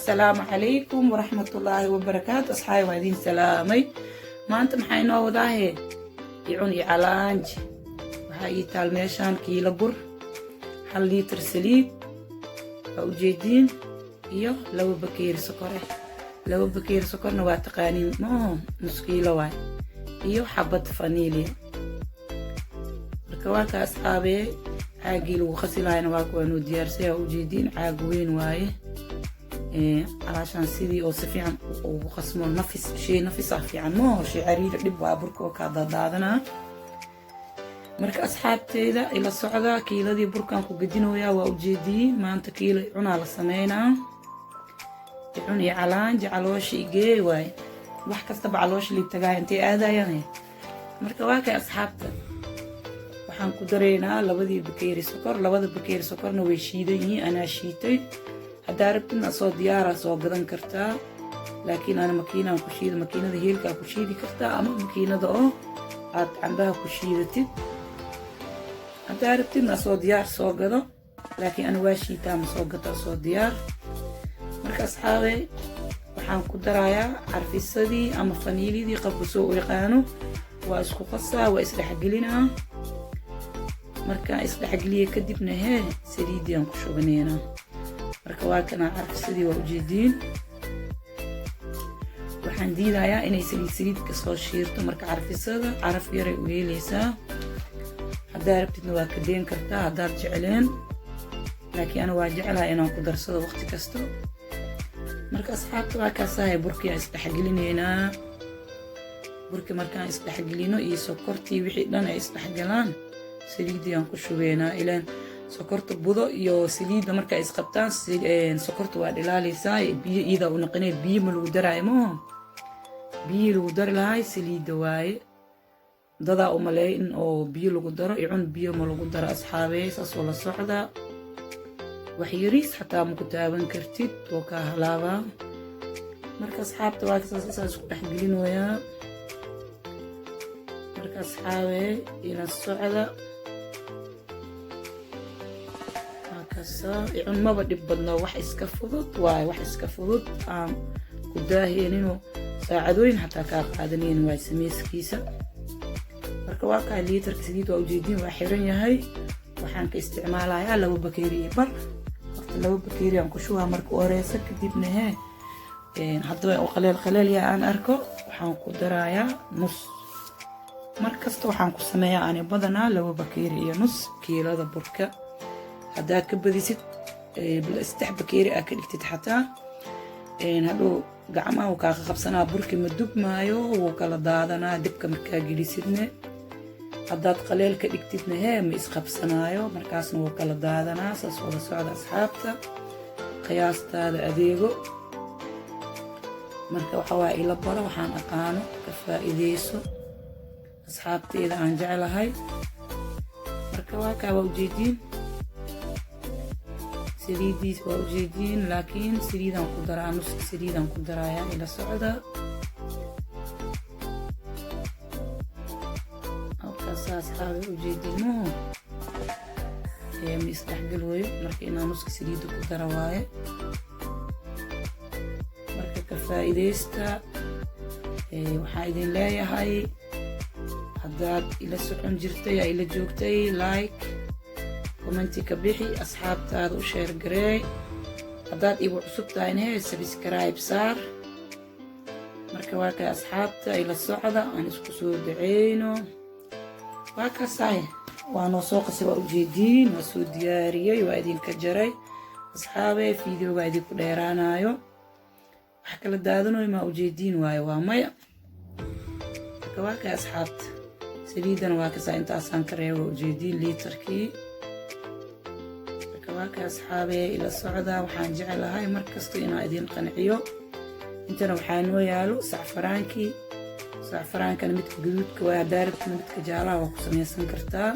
السلام عليكم ورحمة الله وبركاته. أصحابي وعدين سلامي. ما أنت محينا وضاهي يعوني علانج وهاي تالميشان كيلو بر حل لتر سليد أو جيدين إيو لو بكير سكره لو بكير سكر نوات تقانين ما نص كيلو واي إيو حبة فانيليا ركواك أصحابي عاقي لو خسيلاين واكوانو ديارسي أو جيدين عاقوين واي علشان سيدي أو سفيعن وخصمو نفس شيء نفس فيعن مو شيء عرير دبوا بركو كذا دادنا مركا أصحابتيدا إلى الصعدة كيلا دي بركان كو قدينو يا وأوجيدي ما أنت كيلا عنا على سمينا يعوني علان جعلوش إيجي واي وحكا استبع علوش اللي بتقاي انتي آدا يعني مركا واكي أصحابتا وحان كدرينا لبدي بكيري سكر نوي شيديني أنا شيتي هدا ربتنا سو ديارة سو قدن كرتا لكن أنا ماكينة كشيدة ماكينة هيلكا كشيدي كرتا أما ماكينة دو عاد عندها كشيدة هدا ربتنا سو ديار سو قدن لكن أنا واشيتا مسو قدن سو ديار مركا أصحابي waxaan ku darayaa carfisadii ama faniilidii qabku soo yaqaano waa isku qasaa waa isdhaxgelinaa marka isdhaxgeliye kadibna saliidii aan ku shubaneena marka waa kana carfisadii waa ujeedin waxaan diidayaa inay saliid ka soo shiirto marka carfisada caraf yar ay u yeelaysaa hadaa rabtidna waa ka deen kartaa hadaa jecleen laakiin ana waa jeclahay inaan ku darsado waqti kasto marka asxaabta waa kaasahay burkii aan isdhaxgelineynaa burki markaan isdhaxgelino iyo sokortii wixii dhan ay isdhaxgalaan saliidii aan ku shubeynaa ilaan sokorta budo iyo saliidda marka isqabtaan sokorta waa dhilaalaysaa biyo iida u noqonay biyo ma lagu daraayo maaho biyo lagu dari lahay saliidda waaye dadaa u maleey in oo biyo lagu daro icun biyo ma lagu daro asxaabey saasoo la socdaa وحيريس حتى ممكن تابن كرتيت وكهلاوة مركز أصحابته واكساس أساس تحقلين ويا مركز أصحابي إلى الصعدة هكذا يعني ما بدي بدنا واحد إسكفضت واحد إسكفضت كداهي إنه ساعدوين حتى كاب عادنين واي سميس كيسة مركز واقع اللي يترك سديد وأوجيدين وحيرين يهي وحان كاستعمالها لو بكيري بر لو بكيري عم كشوها مركو أوريسا كديبنا حضوين وقليل يا أنا أركو وحان كدرايا نص مركزت وحان كسمايا أنا بدنا لو بكيري نص كيلو ذا بركة هدا كبدي ست بالاستح بكيري أكل اكتتحتا هادو قعما وكاخ خبصنا بركة مدوب مايو وكالا دادنا دبكا مركا جلي سيدنا haddaad qaleel ka dhigtidna ma isqabsanaayo markaasna wuu kala daadanaa saas wada socda asxaabta qiyaastaada adeego marka waxa waa ila baro waxaan aqaano ka faa'iideyso asxaabteeda aan jeclahay marka waa kaa waa ujeediin saliidiis waa ujeediin laakiin saliidaan ku daraa nus saliidaan ku darayaa ila socda أصحابي وجدينه مستحقلوي مركي إنا نسك سليدو كدرواي مركي كفائديستا وحايدين لاي هاي حداد إلى سعون جرتي إلى جوكتي لايك كومنتي كبيحي أصحاب تادو شير قري حداد إيبو عصب تاينه سبسكرايب صار مركي واكي أصحاب تا إلى الصعدة أنا اسكسو دعينو وكاساي وانا سوق سوا ujeedin wasoo diyaariyay waa idin ka jaray asxaabay video waa idin ku dheeraanayo wax kala daadanayo ma ujeedin waayo waa maya kawaaka asxaabta saliidan waa ka saa inta aan ka reebo ujeedin litarkii kawaaka asxaabay ila socda waxaan jecelahay markasta inaan idin qanciyo intana waxaan noo yaalo safaraankii safaraankana midka gaduudka waa daarabta midka jaalaha waa ku samaysan kartaa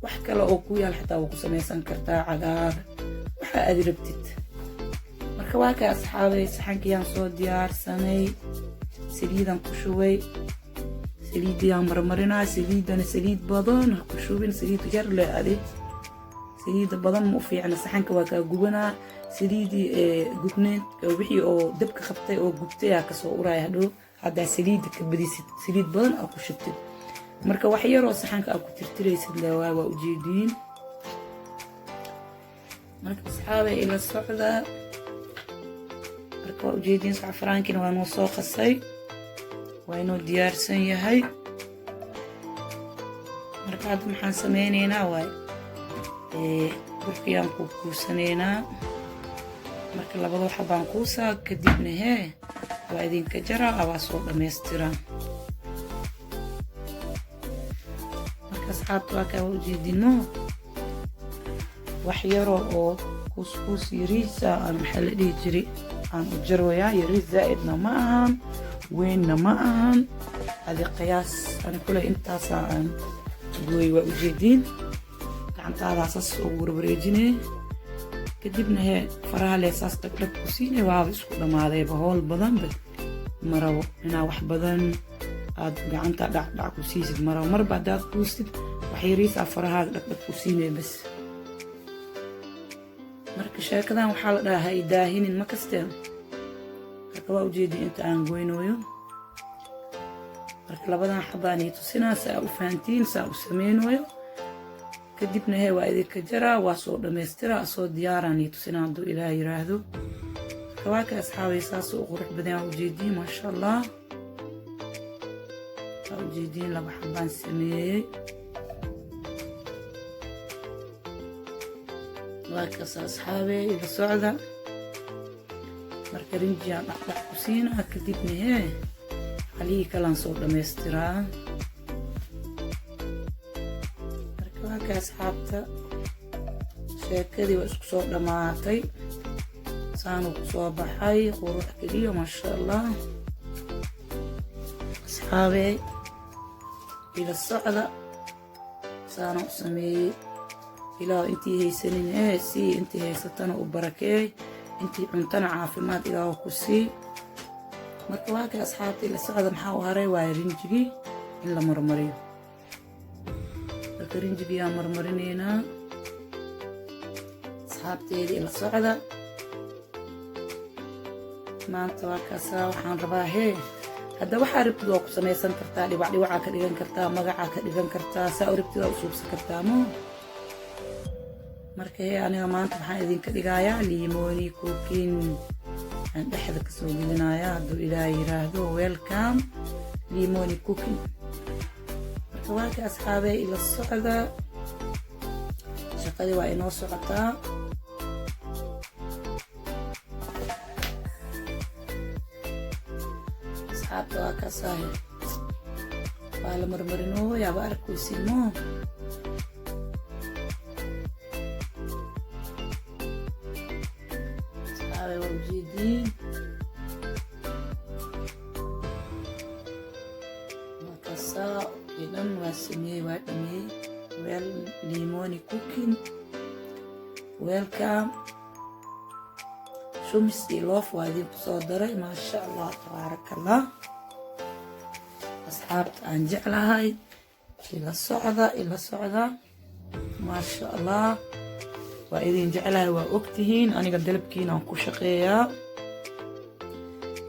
wax kale oo ku yaal xataa waa ku samaysan kartaa cagaar waxa aad rabtid marka waa ka asxaabay saxankiyaan soo diyaarsanay saliidan ku shubay saliidiyaan marmarinaa saliidana saliid badan ha ku shubin saliid yar le adi saliid badan ma u fiicna saxanka waa ka gubanaa saliidii gubneed wixii oo dabka qabtay oo gubtay aa kasoo uraya hadhow haddaa saliidda ka badisid saliid badan aa ku shubtid marka wax yaroo saxanka aa ku tirtiraysid lewaa waa ujeediin marka asxaabay ila socda marka waa ujeediin sacfaraankina waa noo soo qasay waa inoo diyaarsan yahay marka hadda maxaan sameynaynaa waay burkiyaan ku kuusanaynaa marka labada waxa baan kuusaa kadibna waa idinka jaraa waa soo dhammaystiraa marka asxaabta waa kaa ujeedino wax yaroo oo kuuskuus yariisa aan maxaa la dhihi jiray aan u jarwayaa yariis zaa'idna ma ahan weynna ma ahan adi qiyaas ani kule intaasaa aan gooy waa ujeediin gacantaadaasas ugu warwareejinay kadibna faraha leesaas dhagdhag ku siinay waaba isku dhammaadayba howl badanba marabo inaa wax badan aad gacanta dhacdhac ku siisid marabo marba haddaad kuusid wax yariisaa farahaaga dhagdhag ku siinay bas marka sheekadan waxaa la dhahaa hay daahinin ma kasteen marka waa ujeedin inta aan goynooyo marka labadan xabaan ii tusinaa saa u fahantiin saa u sameynooyo kadibna waa idinka jaraa waa soo dhammaystiraa soo diyaaraan ii tusinaa hadduu ilaah yiraahdo marka waa ka asxaabay saas u qurux badan waa ujeediin maasha allah waa ujeediin laba xabaan sameeyey waa kaas asxaabay ila socda marka rinjiyaan dhaqdhac ku siinaa kadibna halihii kalaan soo dhammaystiraa marka waa ka asxaabta sheekadii waa isku soo dhammaatay saanuu ku soo baxay qurux keliya maasha allah asxaabey ila socda saana u sameeyey ilaah intii haysanin sii intii haysatana u barakeey intii cuntana caafimaad ilaah ku sii marka waa ka asxaabta ila socda maxaa u haray waaye rinjigii in la marmariyo marka rinjigiyaan marmarinaynaa asxaabteedii ila socda maanta waa kaasaa waxaan rabaa hadda waxaa rabtid waa ku samaysan kartaa dhibacdhibacaa ka dhigan kartaa magacaa ka dhigan kartaa saa u rabtid waa u suubsan kartaa mo marka aniga maanta waxaan idinka dhigayaa liimooni cooking aan dhexda kasoo gelinayaa hadduu ilaah yiraahdo welcome liimooni cooking marka waa ka asxaabay ila socda shaqadii waa inoo socotaa asxaabta waa kaasahay waa la marmarinoo yaaba arkaysiin mo ujeediin markaasaa dhan waa sameeyey waa dhameeyey weel liimooni cooking welcome shumis iyo loof waa idinku soo daray maasha allah tabaaraka allah asxaabta aan jeclahay ila socda maasha allah waa idin jeclahay waa ogtihiin aniga dalabkiinaan ku shaqeeyaa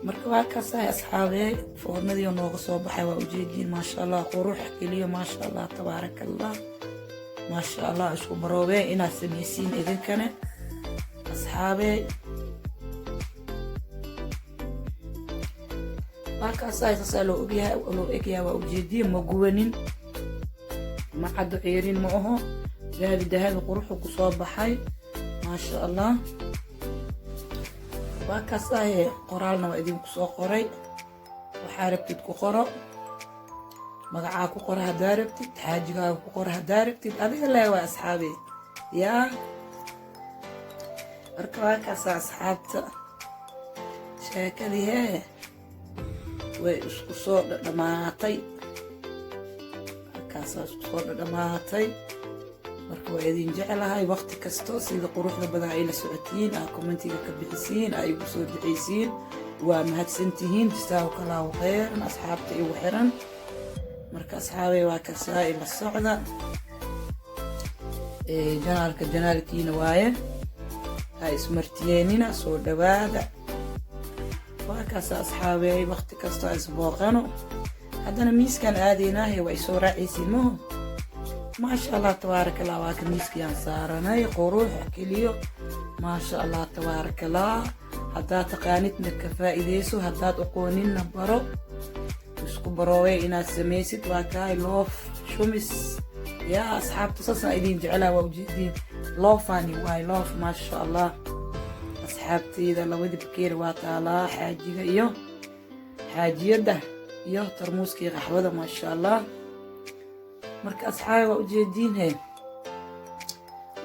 marka waa kaasahay asxaabey foornadii nooga soo baxay waa ujeediin maasha allah qurux keliya maasha allah tabaaraka allah maasha allah isku baroobee inaad samaysiin idinkane asxaabey waa kaasahay saasaa loo egyahay waa ujeediin ma gubanin ma caddo ceerin ma aho dahabi quruxu ku soo baxay maasha allah waa kaasahay qoraalna waa idinku soo qoray waxaa rabtid ku qoro magacaa ku qora haddaa rabtid xaajigaaga ku qora haddaa rabtid adiga leh waa asxaabe yaa marka waa kaasa asxaabta sheekadii way isku soo dhamaatay halkaasaa isku soo dhamaatay marka waa idin jeclahay waqti kasto sida quruxda badan ay la socotiin aa commentiga ka bixisiin ay ugu soo duceysiin waa mahadsantihiin jazaahu kallaahu khayran asxaabta igu xiran marka asxaabey waa kasaa ila socda janaalka janaalkiina waaye ha ismartiyeenina soo dhawaada waa kaas asxaabey waqti kasta isbooqano haddana miiskan aadaynaahe waa isoo raacaysiin maho maasha allah tabaarakallah waa ka miiskayaan saaranay quruux keliyo maasha allah tabaarakallah haddaad taqaanidna ka faa'iidayso haddaad aqooninna baro isku baroowe inaad samaysid waa kahay loof shumis yaa asxaabta saasaan idin jecelaa waa ujeediin loofani waay loof maasha allah asxaabteyda labadii bakeeri waa taalaa xaajiga iyo xaajiyadda iyo tarmuuskii qaxwada maasha allah marka asxaabi waa ujeediin he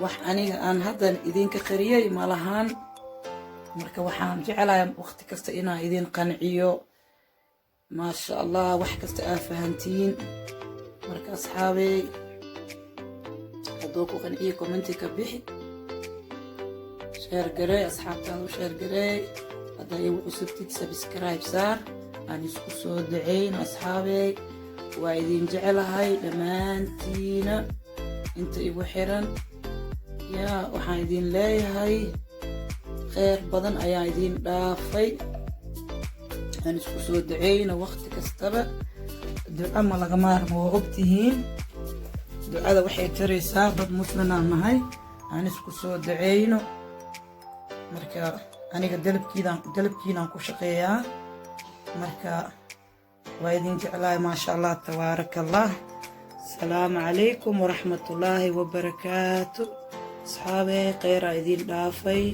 wax aniga aan haddan idinka qariyay malahaan marka waxaan jeclahay waqti kasta inaan idin qanciyo maasha allah wax kasta aa fahantiin marka asxaabey hadduu ku qanciyo commenti ka bixi sheer garey asxaabtaada u sheer garey haddaa igu cusubtid subscribe saar aan isku soo dacayno asxaabey waa idin jecelahay dhammaantiina inta igu xiran yaa waxaan idin leeyahay kheyr badan ayaan idin dhaafay aan isku soo dacayno waqti kastaba duca ma laga maarmo waa ogtihiin ducada waxay taraysaa dad muslimaan nahay aan isku soo dacayno marka aniga dalabkiinaan ku shaqeeyaa marka waa idin jeclahay maasha allah tabaarakallah asalaamu calaykum waraxmatullaahi wabarakaatu asxaabey kheyraa idin dhaafay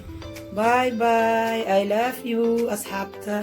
bye bye I love you asxaabta